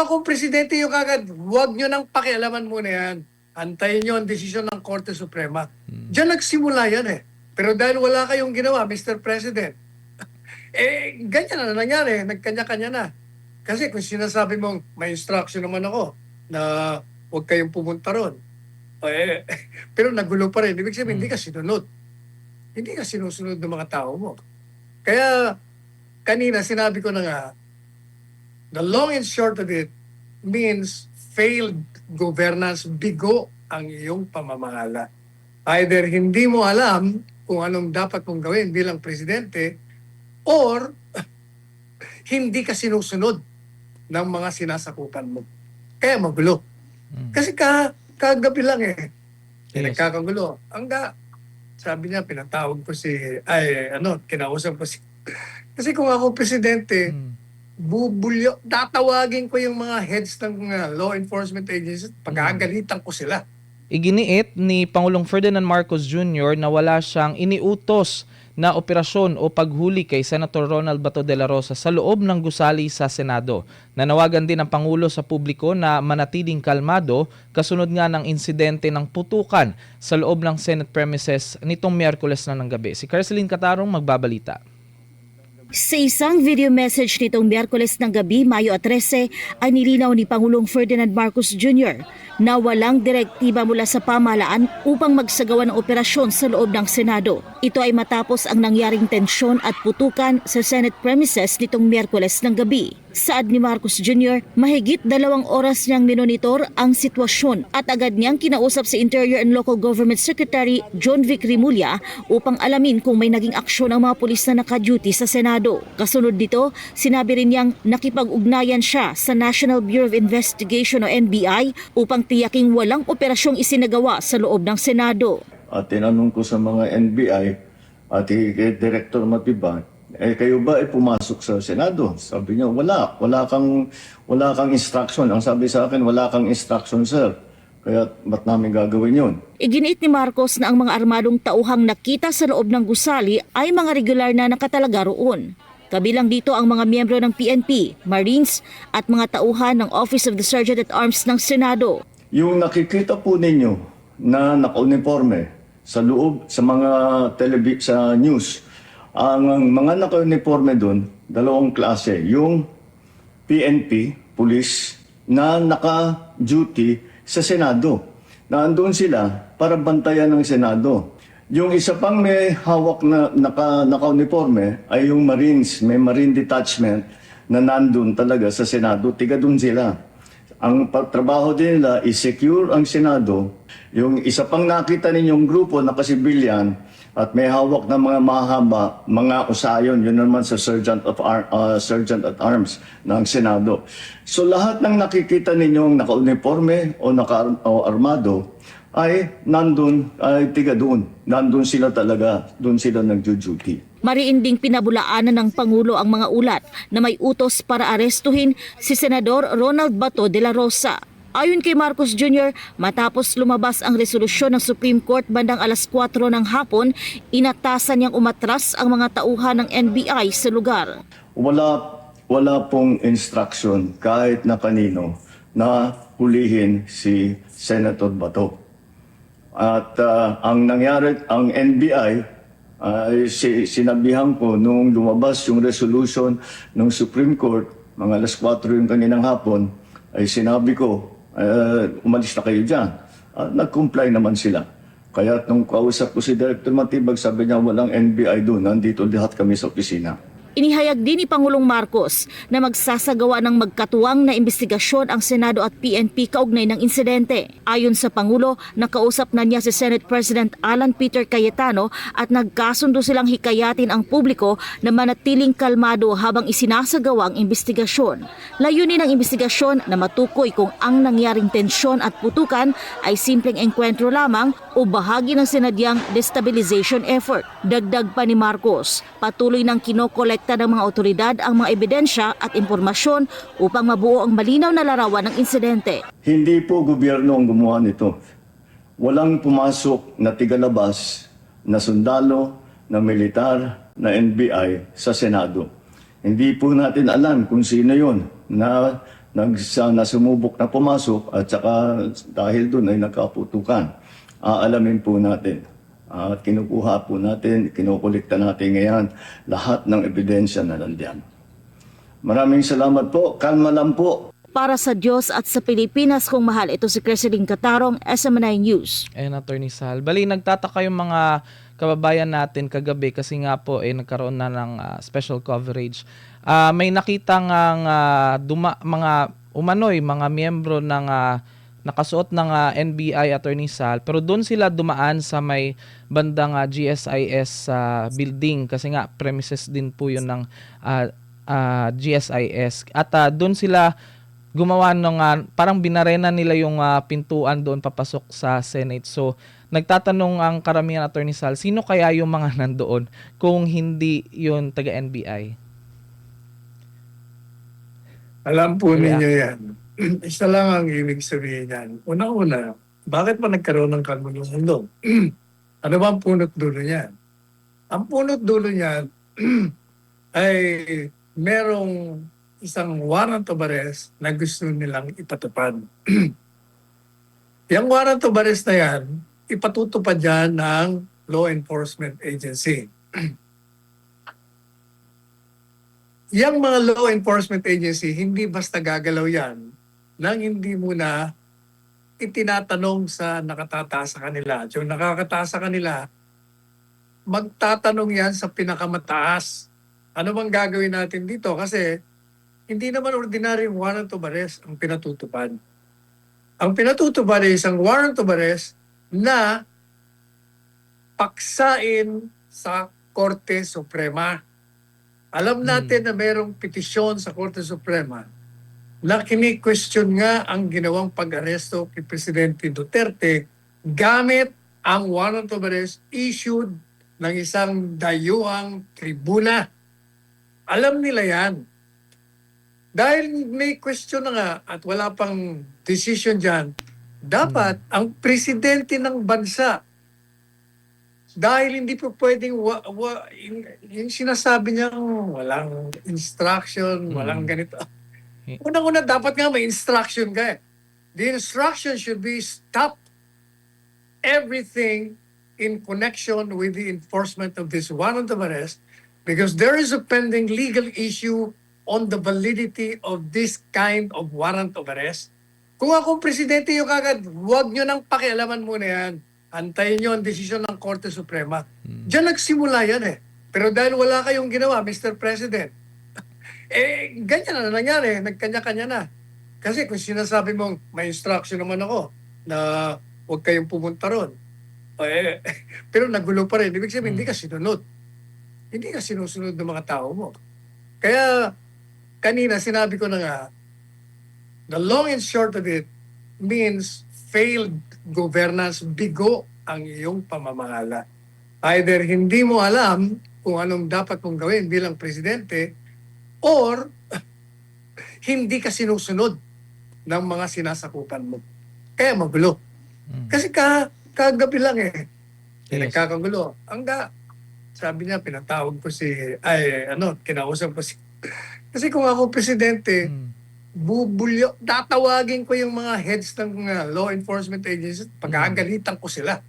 akong presidente yung kagad, huwag nyo nang pakialaman muna yan. Antayin nyo ang desisyon ng Korte Suprema. Diyan nagsimula yan eh. Pero dahil wala kayong ginawa, Mr. President, ganyan na nangyari. Nagkanya-kanya na. Kasi kung sinasabi mong may instruction naman ako na huwag kayong pumunta ron. Pero nagulo pa rin. Ibig sabihin, hindi ka sinunod. Hindi ka sinusunod ng mga tao mo. Kaya kanina sinabi ko na nga, the long and short of it means failed governance, bigo ang iyong pamamahala. Either hindi mo alam kung anong dapat mong gawin bilang presidente or hindi ka sinusunod ng mga sinasakupan mo. Kaya magulo. Kasi kagabi lang nagkakagulo. Sabi niya, pinatawag ko kinausap ko si... Kasi kung ako presidente, tatawagin ko yung mga heads ng law enforcement agencies, pagkagalitan ko sila. Iginiit ni Pangulong Ferdinand Marcos Jr. na wala siyang iniutos na operasyon o paghuli kay Senator Ronald Bato de la Rosa sa loob ng gusali sa Senado. Nanawagan din ang Pangulo sa publiko na manatiling kalmado kasunod nga ng insidente ng putukan sa loob ng Senate premises nitong Miyerkules na ng gabi. Si Carceline Catarong magbabalita. Sa isang video message nitong Miyerkules ng gabi, Mayo 13, ay nilinaw ni Pangulong Ferdinand Marcos Jr. na walang direktiba mula sa pamahalaan upang magsagawa ng operasyon sa loob ng Senado. Ito ay matapos ang nangyaring tensyon at putukan sa Senate premises nitong Miyerkules ng gabi. Saad ni Marcos Jr., mahigit 2 oras niyang minonitor ang sitwasyon at agad niyang kinausap si Interior and Local Government Secretary John Vic Rimulya upang alamin kung may naging aksyon ang mga pulis na naka-duty sa Senado. Kasunod dito, sinabi rin niyang nakipag-ugnayan siya sa National Bureau of Investigation o NBI upang tiyaking walang operasyong isinagawa sa loob ng Senado. At tinanong ko sa mga NBI at kay Director Matiba, kayo ba ay pumasok sa Senado? Sabi niya, wala kang instruction. Ang sabi sa akin, wala kang instruction, sir. Kaya ba't namin gagawin yun? Iginiit ni Marcos na ang mga armadong tauhang nakita sa loob ng gusali ay mga regular na nakatalaga roon. Kabilang dito ang mga miyembro ng PNP, Marines at mga tauhan ng Office of the Sergeant at Arms ng Senado. Yung nakikita po ninyo na naka-uniforme sa loob, sa mga sa news, ang mga naka-uniforme doon, 2 klase. Yung PNP, police, na naka-duty sa Senado. Naandun sila para bantayan ng Senado. Yung isa pang may hawak na naka-uniforme ay yung Marines, may Marine Detachment na nandun talaga sa Senado. Tiga doon sila. Ang trabaho din nila is secure ang Senado. Yung isa pang nakita ninyong grupo na kasibilyan at may hawak na mga mahaba, mga usayon, yun naman sa Sergeant at Arms ng Senado. So lahat ng nakikita ninyong naka-uniforme o naka-armado ay nandun, ay tiga doon. Nandun sila talaga, doon sila nagjo-duty. Mariin ding pinabulaanan ng Pangulo ang mga ulat na may utos para arestuhin si Senador Ronald Bato de la Rosa. Ayon kay Marcos Jr., matapos lumabas ang resolusyon ng Supreme Court bandang alas 4 ng hapon, inatasan niyang umatras ang mga tauhan ng NBI sa lugar. Wala pong instruction kahit na kanino na hulihin si Senator Bato. At ang nangyari, ang NBI, sinabihan ko nung lumabas yung resolution ng Supreme Court, mga alas 4 yung kaninang hapon, ay sinabi ko, umalis na kayo dyan. Nag-comply naman sila. Kaya nung kausap ko si Director Matibag, sabi niya walang NBI doon, nandito lahat kami sa opisina. Inihayag din ni Pangulong Marcos na magsasagawa ng magkatuwang na investigasyon ang Senado at PNP kaugnay ng insidente. Ayon sa Pangulo, nakausap na niya si Senate President Alan Peter Cayetano at nagkasundo silang hikayatin ang publiko na manatiling kalmado habang isinasagawa ang investigasyon. Layunin ng investigasyon na matukoy kung ang nangyaring tensyon at putukan ay simpleng engkwentro lamang o bahagi ng sinadyang destabilization effort. Dagdag pa ni Marcos, patuloy ng kinokolekta ng mga otoridad ang mga ebidensya at impormasyon upang mabuo ang malinaw na larawan ng insidente. Hindi po gobyerno ang gumawa nito. Walang pumasok na tigalabas na sundalo, na militar, na NBI sa Senado. Hindi po natin alam kung sino yon na nasumubok na pumasok at saka dahil doon ay nagkaputukan. Aalamin po natin at kinukuha po natin, kinukulikta natin ngayon lahat ng ebidensya na nandiyan. Maraming salamat po. Kalma lang po. Para sa Diyos at sa Pilipinas kung mahal, ito si Cresceline Catarong, SMNI News. And Attorney Sal. Bali, nagtataka yung mga kababayan natin kagabi kasi nga po nagkaroon na ng special coverage. May nakita ng mga umano'y, mga miyembro ng nakasuot ng NBI, Attorney Sal, pero doon sila dumaan sa may bandang GSIS building kasi nga premises din po yun ng GSIS. At doon sila gumawa ng parang binarena nila yung pintuan doon papasok sa Senate. So, nagtatanong ang karamihan, Attorney Sal, sino kaya yung mga nandoon kung hindi yung taga-NBI? Alam po ninyo yan. Isa lang ang ibig sabihin yan. Una-una, bakit pa nagkaroon ng kalmuluhan doon? Ano ba ang punot dulo niyan? Ang punot dulo niyan ay merong isang warrant of arrest na gusto nilang ipatupad. Yung warrant of arrest na yan, ipatutupad yan ng law enforcement agency. Yang mga law enforcement agency, hindi basta gagalaw yan nang hindi muna itinatanong sa nakatataas sa kanila. Yung nakakataas sa kanila, magtatanong yan sa pinakamataas. Ano bang gagawin natin dito? Kasi hindi naman ordinaryong warrant of arrest ang pinatutupad. Ang pinatutupad ay isang warrant of arrest na paksain sa Korte Suprema. Alam natin na mayroong petisyon sa Korte Suprema na kini-question nga ang ginawang pag-aresto kay Presidente Duterte gamit ang warrant of arrest issued ng isang dayuhang tribuna. Alam nila yan. Dahil may question na nga at wala pang decision dyan, dapat ang presidente ng bansa, dahil hindi po pwedeng yung sinasabi niya walang instruction, walang ganito. Unang-una, dapat nga may instruction ka eh. The instruction should be stop everything in connection with the enforcement of this warrant of arrest because there is a pending legal issue on the validity of this kind of warrant of arrest. Kung akong presidente yung kagad, huwag nyo nang pakialaman muna yan. Antayin nyo ang desisyon ng Korte Suprema. Diyan nagsimula yan eh. Pero dahil wala kayong ginawa, Mr. President, ganyan na nangyari. Nagkanya-kanya na. Kasi kung sinasabi mong may instruction naman ako na huwag kayong pumunta ron, pero nagulo pa rin. Ibig sabihin, hindi ka sinunod. Hindi ka sinusunod ng mga tao mo. Kaya, kanina sinabi ko na nga, the long and short of it means failed governance, bigo ang iyong pamamahala. Either hindi mo alam kung anong dapat mong gawin bilang presidente or hindi ka sinusunod ng mga sinasakupan mo. Kaya magulo. Kasi kagabi lang nagkakagulo. Sabi niya, pinatawag ko kinausap ko kasi kung ako presidente, tatawagin ko yung mga heads ng law enforcement agencies, pag-aagalitan ko sila.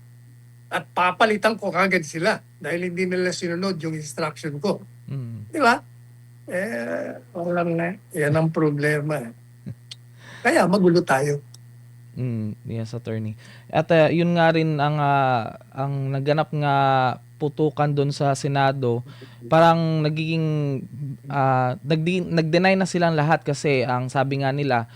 At papalitan ko kagad sila dahil hindi nila sinunod yung instruction ko. Di ba? Walang na. Yan ang problema. Kaya magulo tayo. Yes, attorney. At yun nga rin ang naganap nga putukan doon sa Senado, parang nag-deny na silang lahat kasi ang sabi nga nila,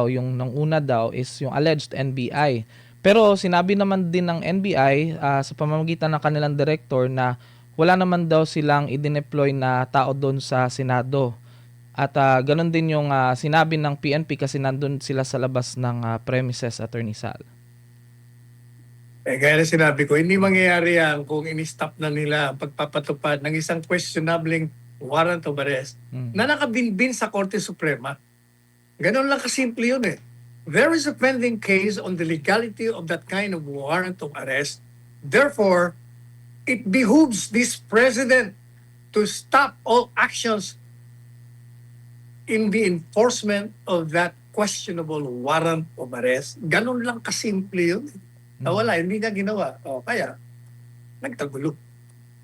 yung nang una daw is yung alleged NBI. Pero sinabi naman din ng NBI sa pamamagitan ng kanilang director na wala naman daw silang i-deploy na tao doon sa Senado. At ganun din yung sinabi ng PNP kasi nandun sila sa labas ng premises, Attorney Sal. Gaya na sinabi ko, hindi mangyayari yan kung in-stop na nila ang pagpapatupad ng isang questionable warrant of arrest na nakabinbin sa Korte Suprema. Ganon lang kasimple yun eh. There is a pending case on the legality of that kind of warrant of arrest. Therefore, it behooves this president to stop all actions in the enforcement of that questionable warrant of arrest. Ganun lang kasimple yun. Wala, hindi niya ginawa. O, kaya, nagtagulo.